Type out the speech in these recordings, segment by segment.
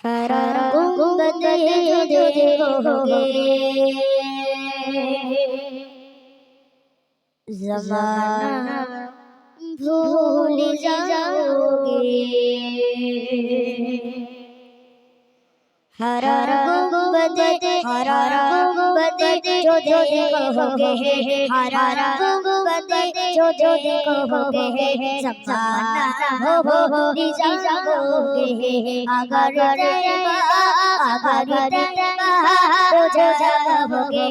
हरा गुंबद जो देखोगे ज़माना भूल जाओगे। हरा गुंबद जो देखोगे, हरा गुंबद जो देखोगे ज़माना भूल जाओगे। अगर तो जाओगे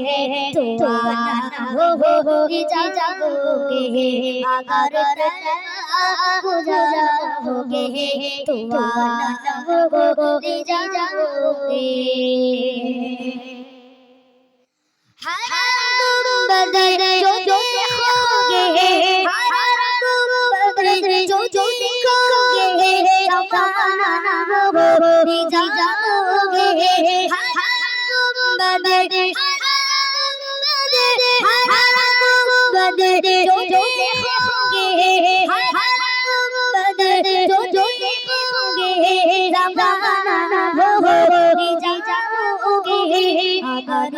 तो आना भूल जाओगे। अगर हो जाओगे तो आना भूल जाओगे। हरा गुंबद जो देखोगे, हरा गुंबद जो देखोगे ज़माना भूल जाओगे। हरा गुंबद जो देखोगे, हरा गुंबद जो देखोगे ज़माना भूल जाओगे। अगर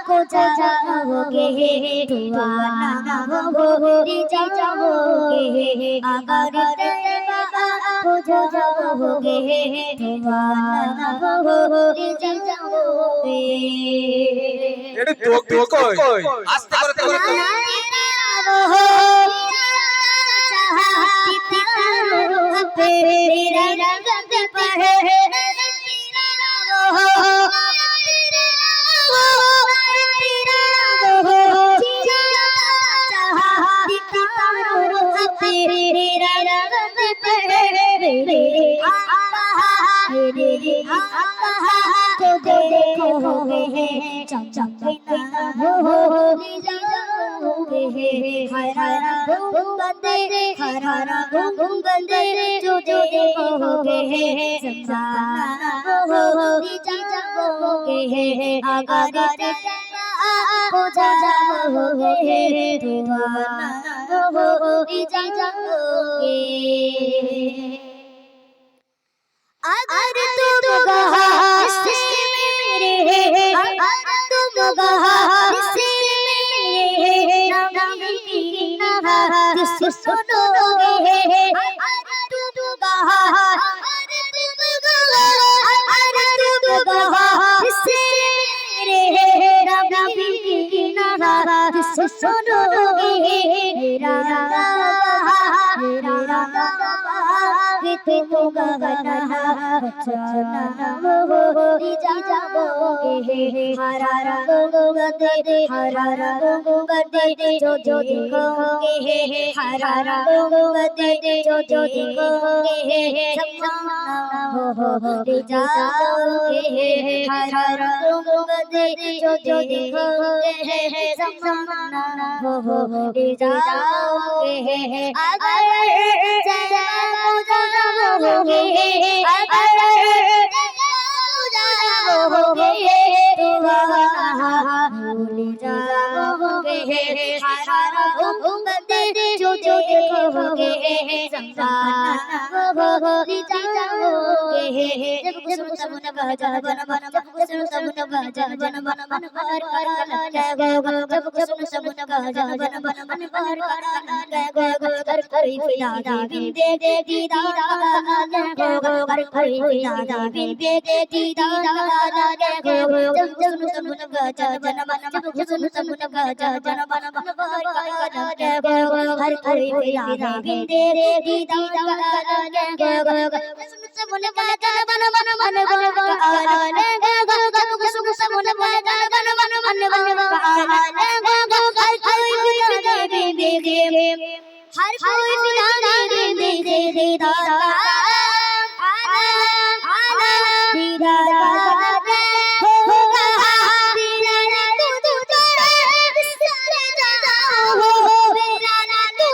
को जाओगे तो आना भूल जाओगे। अगर को जाओगे तो आना भूल जाओगे। এটা তো কই আস্তে করে हरा गुंबद जो देखोगे ज़माना भूल जाओगे। अगर हो जाओगे तो आना भूल जाओगे। अगर तुम गवाह से मेरे, अगर तुम गवाह से मेरे नाम की नात सुनोगे। अगर तुम गवाह से मेरे नाम की नात सुनोगे। मेरा तुम गवाह बचाना भूल जाओगे। हरा गुंबद जो देखोगे, हरा गुंबद जो देखोगे ज़माना भूल जाओगे। हरा गुंबद जो देखोगे ज़माना भूल जाओगे। अगर जाओगे, अगर जाओगे तो आना भूल जाओगे। हरा गुंबद जो देखोगे ज़माना भूल जाओगे। जब कुसुम समुन बजा जन मन, जब कुसुम समुन बजा जन मन मन पर कर जब कुसुम समुन बजा जन मन मन पर कर कोई यादा बिंदे दे दीदार कर कोई यादा बिंदे दे दीदार जब कुसुम समुन बजा जन मन, जब कुसुम समुन बजा जन मन मन पर कर कोई यादा बिंदे दे दीदार कुसुम समुन बजा जन मन मन पर जब कुसुम समुन बजा जन मन मन पर हर कोई फिदा दे दीदार दीदार होगा मेरा तू बिसर जाओ, मेरा तू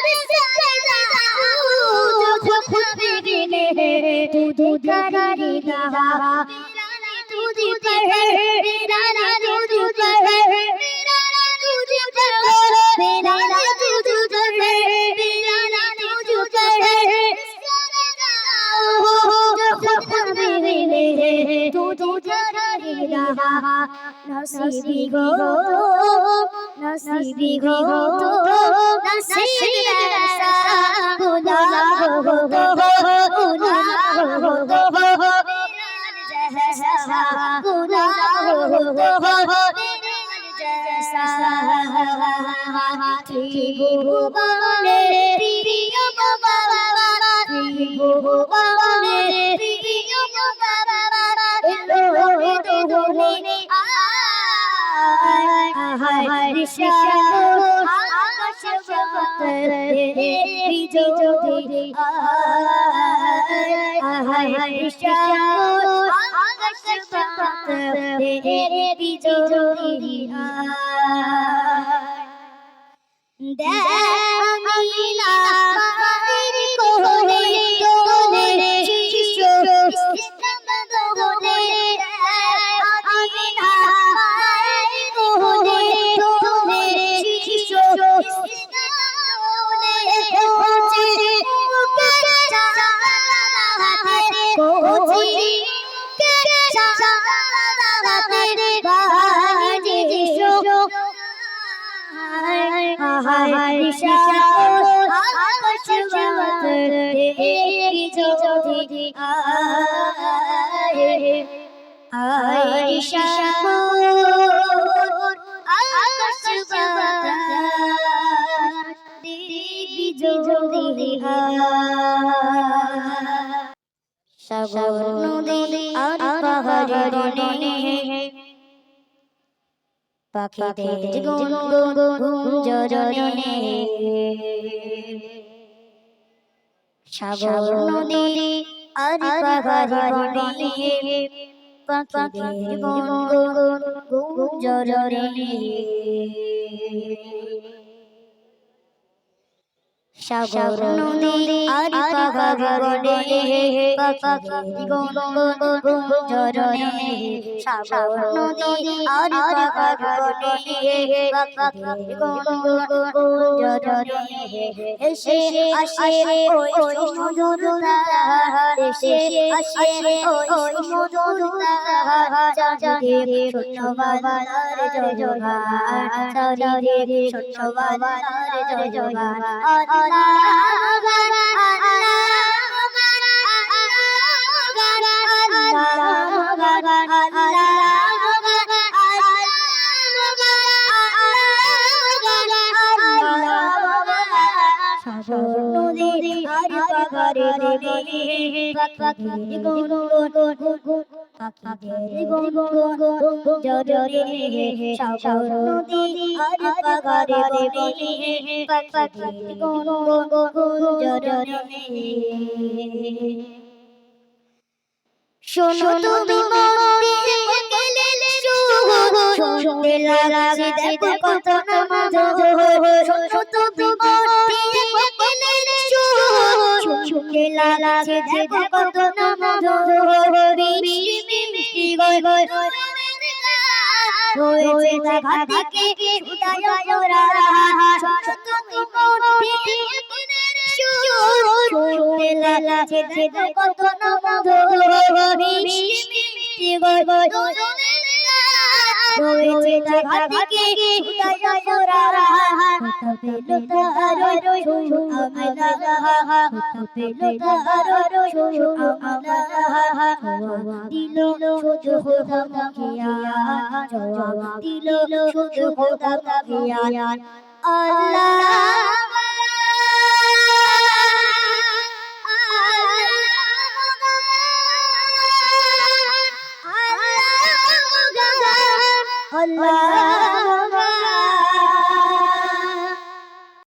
बिसर जाओ। जो खुद बिगड़े तू करेगा मेरा तुझ पर है, मेरा तुझ पर है, मेरा तुझ पर है, मेरा तुझ पर है, मेरा तुझ पर है। নসিবি গো নসিবি গো নসিবি রসা খুদা গো খুদা গো जैसा खुदा हो जैसा त्रिभुवने प्रिय बाबा त्रिभुवने प्रिय बाबा लोहे आय ऋषभ आकाश बिजोदी आय ऋषभ तेरे बिजोरी देवनीला मेरी कोने कोने शिशो सितम दोने देवनीला मेरी कोने कोने शिशो सितम दोने कोची के चाहते कोची সাগর নদী আর পাহাড়ের বনে পাখিদের গুঞ্জরণে সাগর নদী আর পাহাড়ের বনে পাখিদের গুঞ্জরণে সাগর নদী আর পাহাড়ের বনে পাখিদের গুঞ্জরণে সাগর নদী আর পাহাড়ের বনে পাখিদের গুঞ্জরণে এসে আসে ওই মধুর তারা এসে আসে ওই মধুর তারা চাঁদে ছোট বাবার জয়গান চাঁদে ছোট বাবার জয়গান সাগর নদী আর পাহাড়ের বনে পাখিদের গুঞ্জরণে সাগর নদী আর পাহাড়ের বনে পাখিদের গুঞ্জরণে শোনো তুমি মন দিয়ে গেলে শুনতে লাগছে দেখো কত না মধুর শোনো তুমি মন দিয়ে গেলে শুনতে লাগছে দেখো কত না মধুর মিষ্টি মিষ্টি গয় গয় হয়েছে দেখা থেকে উদয় ওরা শোনো তুমি মন দিয়ে শুনতে লাগছে দেখো কত না মধুর মিষ্টি মিষ্টি গয় গয় হয়েছে দেখা থেকে উদয় ওরা কত পেল তার আমলা কত পেল তার আমলা দিল শুধু খোদা মুখিয়া জবাব দিল শুধু খোদা মুখিয়া আল্লাহ Allah